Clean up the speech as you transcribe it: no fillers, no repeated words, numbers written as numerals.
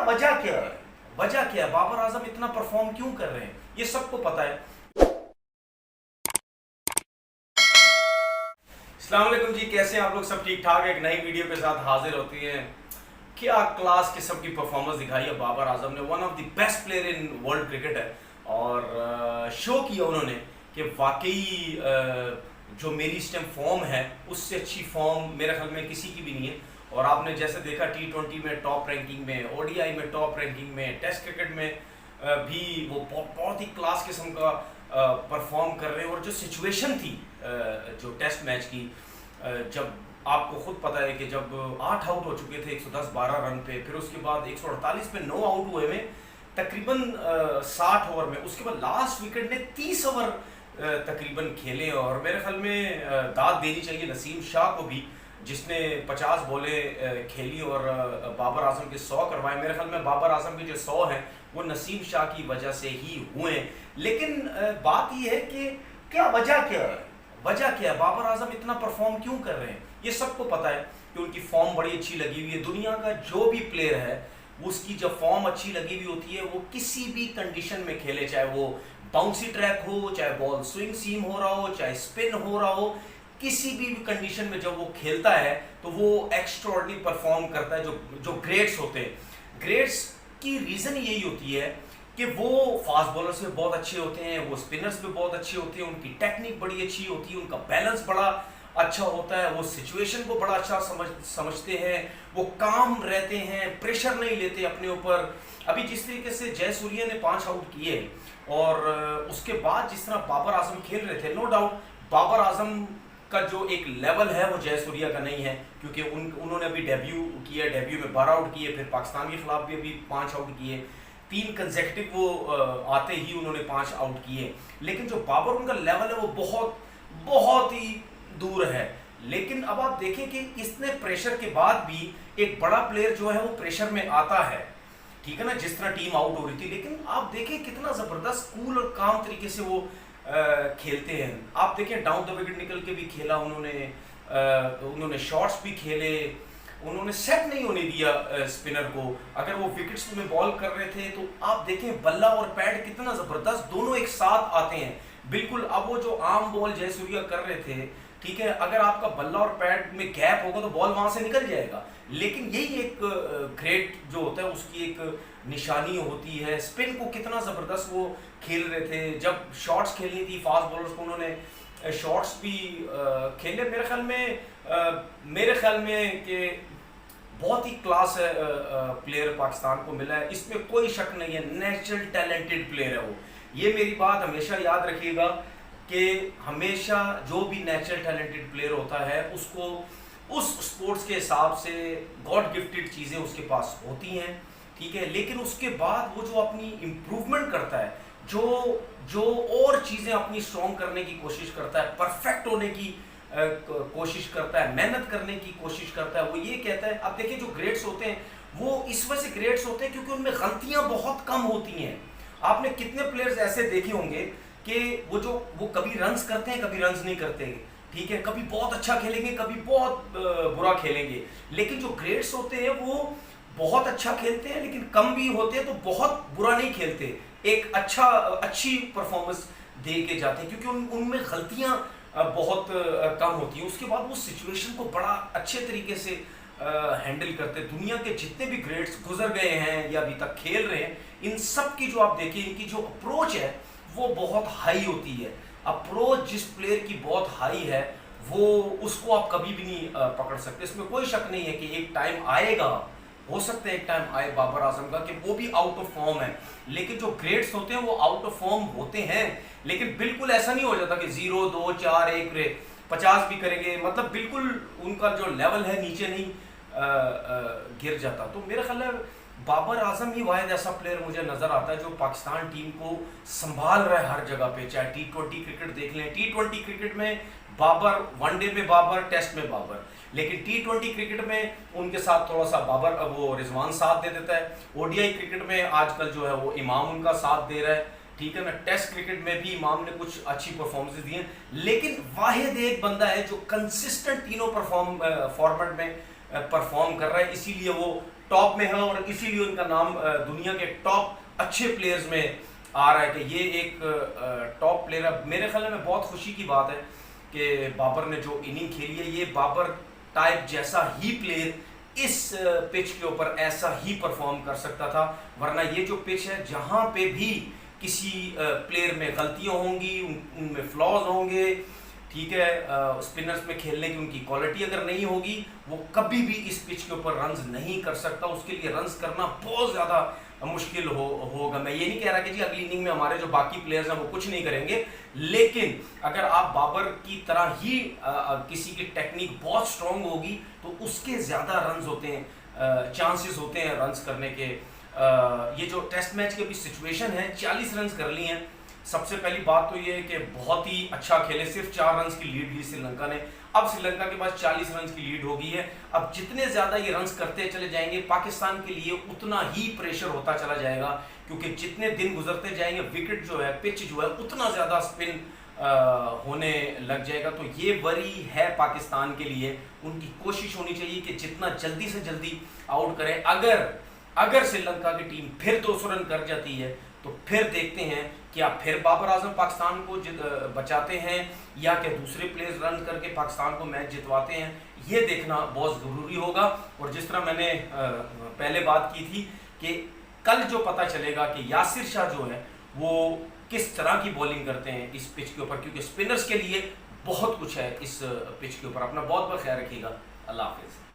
वजह क्या है? वजह क्या है? बाबर आजम इतना परफॉर्म क्यों कर रहे हैं? ये सबको पता है। अस्सलाम वालेकुम जी, कैसे हैं आप लोग? सब ठीक ठाक है? एक नई वीडियो के साथ हाजिर होती है। क्या क्लास किस्म की परफॉर्मेंस दिखाई है बाबर आजम ने। One of the best player in world cricket है और शो किया उन्होंने कि वाकई जो मेरी इस टाइम फॉर्म है उससे अच्छी फॉर्म मेरे ख्याल में किसी की भी नहीं है। और आपने जैसे देखा T20 में टॉप रैंकिंग में, ODI में टॉप रैंकिंग में, टेस्ट क्रिकेट में भी वो बहुत ही क्लास किस्म का परफॉर्म कर रहे हैं। और जो सिचुएशन थी जो टेस्ट मैच की, जब आपको खुद पता है कि जब 8 आउट हो चुके थे 110-12 रन पे, फिर उसके बाद 148 पे 9 आउट हुए में तकरीबन 60 ओवर में, उसके बाद लास्ट विकेट ने 30 ओवर तकरीबन खेले। और मेरे ख्याल में दाद देनी चाहिए नसीम शाह को भी, जिसने 50 बॉलें खेली और बाबर आजम के 100 करवाए। मेरे ख्याल में बाबर आजम के जो 100 हैं वो नसीम शाह की वजह से ही हुए। लेकिन बात यह है कि क्या वजह क्या है? वजह क्या है? बाबर आजम इतना परफॉर्म क्यों कर रहे हैं? ये सबको पता है कि उनकी फॉर्म बड़ी अच्छी लगी हुई है। दुनिया का जो भी प्लेयर है उसकी जब फॉर्म अच्छी लगी हुई होती है वो किसी भी कंडीशन में खेले, चाहे वो बाउंसी ट्रैक हो, चाहे बॉल स्विंग सीम हो रहा हो, चाहे स्पिन हो रहा हो, किसी भी कंडीशन में जब वो खेलता है तो वो एक्स्ट्राऑर्डिनरी परफॉर्म करता है। जो ग्रेट्स होते हैं, ग्रेट्स की रीज़न यही होती है कि वो फास्ट बॉलर्स में बहुत अच्छे होते हैं, वो स्पिनर्स में बहुत अच्छे होते हैं, उनकी टेक्निक बड़ी अच्छी होती है, उनका बैलेंस बड़ा अच्छा होता है, वो सिचुएशन को बड़ा अच्छा समझते हैं, वो काम रहते हैं, प्रेशर नहीं लेते अपने ऊपर। अभी जिस तरीके से जयसूर्या ने 5 आउट किए और उसके बाद जिस तरह बाबर आजम खेल रहे थे, नो डाउट बाबर आजम का जो एक लेवल है वो जयसूर्या का नहीं है, क्योंकि उन्होंने अभी डेब्यू किया, डेब्यू में 12 आउट किए, फिर पाकिस्तान के खिलाफ भी अभी 5 आउट किए, 3 कंसेक्टिव वो आते ही उन्होंने 5 आउट किए। लेकिन जो बाबर उनका लेवल है वो बहुत बहुत ही दूर है। लेकिन अब आप देखें कि इतने प्रेशर के बाद भी एक बड़ा प्लेयर जो है वो प्रेशर में आता है, ठीक है ना, जिस तरह टीम आउट हो रही थी, लेकिन आप देखें कितना जबरदस्त कूल और काम तरीके से वो खेलते हैं। आप देखें डाउन द विकेट निकल के भी खेला उन्होंने शॉट्स भी खेले, उन्होंने सेट नहीं होने दिया स्पिनर को। अगर वो विकेट्स में बॉल कर रहे थे तो आप देखें बल्ला और पैड कितना जबरदस्त दोनों एक साथ आते हैं बिल्कुल। अब वो जो आम बॉल जयसूर्या कर रहे थे, ठीक है, अगर आपका बल्ला और पैड में गैप होगा तो बॉल वहां से निकल जाएगा। लेकिन यही एक ग्रेट जो होता है उसकी एक निशानी होती है। स्पिन को कितना जबरदस्त वो खेल रहे थे। जब शॉट्स खेलनी थी फास्ट बॉलर्स को, उन्होंने शॉट्स भी खेले। मेरे ख्याल में कि बहुत ही क्लास है प्लेयर पाकिस्तान को मिला है, इसमें कोई शक नहीं है। नेचुरल टैलेंटेड प्लेयर है वो। ये मेरी बात हमेशा याद रखिएगा कि हमेशा जो भी नेचुरल टैलेंटेड प्लेयर होता है उसको उस स्पोर्ट्स के हिसाब से गॉड गिफ्टेड चीज़ें उसके पास होती हैं, ठीक है। लेकिन उसके बाद वो जो अपनी इम्प्रूवमेंट करता है, जो और चीज़ें अपनी स्ट्रॉन्ग करने की कोशिश करता है, परफेक्ट होने की कोशिश करता है, मेहनत करने की कोशिश करता है, वो ये कहता है। अब देखिए जो ग्रेट्स होते हैं वो इस वजह से ग्रेट्स होते हैं क्योंकि उनमें गलतियां बहुत कम होती हैं। आपने कितने प्लेयर्स ऐसे देखे होंगे कि वो कभी रन्स करते हैं, कभी रन्स नहीं करते, ठीक है, कभी बहुत अच्छा खेलेंगे, कभी बहुत बुरा खेलेंगे। लेकिन जो ग्रेट्स होते हैं वो बहुत अच्छा खेलते हैं, लेकिन कम भी होते हैं तो बहुत बुरा नहीं खेलते, एक अच्छी परफॉर्मेंस दे के जाते हैं, क्योंकि उनमें गलतियां बहुत कम होती हैं। उसके बाद वो सिचुएशन को बड़ा अच्छे तरीके से हैंडल करते हैं। दुनिया के जितने भी ग्रेट्स गुजर गए हैं या अभी तक खेल रहे हैं, इन सब की जो आप देखिए इनकी जो अप्रोच है वो बहुत हाई होती है। अप्रोच जिस प्लेयर की बहुत हाई है वो उसको आप कभी भी नहीं पकड़ सकते। इसमें कोई शक नहीं है कि एक टाइम आएगा, हो सकता है एक टाइम आए बाबर आजम का कि वो भी आउट ऑफ फॉर्म है। लेकिन जो ग्रेट्स होते हैं वो आउट ऑफ फॉर्म होते हैं, लेकिन बिल्कुल ऐसा नहीं हो जाता कि 0, 2, 4, 1 50 भी करेंगे, मतलब बिल्कुल उनका जो लेवल है नीचे नहीं गिर जाता। तो मेरा ख्याल है बाबर आजम ही वाहिद ऐसा प्लेयर मुझे नजर आता है जो पाकिस्तान टीम को संभाल रहा है हर जगह पे। चाहे T20 क्रिकेट देख लें, T20 क्रिकेट में बाबर, वनडे में बाबर, टेस्ट में बाबर, लेकिन T20 क्रिकेट में उनके साथ थोड़ा सा बाबर वो रिजवान साथ दे देता है। ODI क्रिकेट में आजकल जो है वो इमाम उनका साथ दे रहा है, ठीक है ना। टेस्ट क्रिकेट में भी इमाम ने कुछ अच्छी परफॉर्मेंस दी हैं, लेकिन वाहिद एक बंदा है जो कंसिस्टेंट तीनों फॉर्मेट में परफॉर्म कर रहा है, इसीलिए वो टॉप में है और इसीलिए उनका नाम दुनिया के टॉप अच्छे प्लेयर्स में आ रहा है कि ये एक टॉप प्लेयर है। मेरे ख्याल में बहुत खुशी की बात है कि बाबर ने जो इनिंग खेली है, ये बाबर टाइप जैसा ही प्लेयर इस पिच के ऊपर ऐसा ही परफॉर्म कर सकता था। वरना ये जो पिच है, जहां पे भी किसी प्लेयर में गलतियां होंगी, उनमें फ्लॉज होंगे, ठीक है, स्पिनर्स में खेलने की उनकी क्वालिटी अगर नहीं होगी, वो कभी भी इस पिच के ऊपर रन्स नहीं कर सकता। उसके लिए रन्स करना बहुत ज़्यादा मुश्किल होगा। मैं ये नहीं कह रहा कि जी अगली इनिंग में हमारे जो बाकी प्लेयर्स हैं वो कुछ नहीं करेंगे, लेकिन अगर आप बाबर की तरह ही किसी की टेक्निक बहुत स्ट्रांग होगी तो उसके ज़्यादा रन्स होते हैं, चांसेस होते हैं रन्स करने के। ये जो टेस्ट मैच की अभी सिचुएशन है, 40 रन्स कर ली हैं। सबसे पहली बात तो ये है कि बहुत ही अच्छा खेले, सिर्फ 4 रन्स की लीड ली श्रीलंका ने। अब श्रीलंका के पास 40 रन्स की लीड हो गई है। अब जितने ज़्यादा ये रन्स करते चले जाएंगे, पाकिस्तान के लिए उतना ही प्रेशर होता चला जाएगा, क्योंकि जितने दिन गुजरते जाएंगे विकेट जो है, पिच जो है, उतना ज़्यादा स्पिन होने लग जाएगा। तो ये वरी है पाकिस्तान के लिए। उनकी कोशिश होनी चाहिए कि जितना जल्दी से जल्दी आउट करें। अगर श्रीलंका की टीम फिर 200 रन कर जाती है तो फिर देखते हैं क्या फिर बाबर आजम पाकिस्तान को बचाते हैं या क्या दूसरे प्लेयर्स रन करके पाकिस्तान को मैच जितवाते हैं। ये देखना बहुत ज़रूरी होगा। और जिस तरह मैंने पहले बात की थी कि कल जो पता चलेगा कि यासिर शाह जो है वो किस तरह की बॉलिंग करते हैं इस पिच के ऊपर, क्योंकि स्पिनर्स के लिए बहुत कुछ है इस पिच के ऊपर। अपना बहुत बहुत ख्याल रखिएगा। अल्लाह हाफिज़।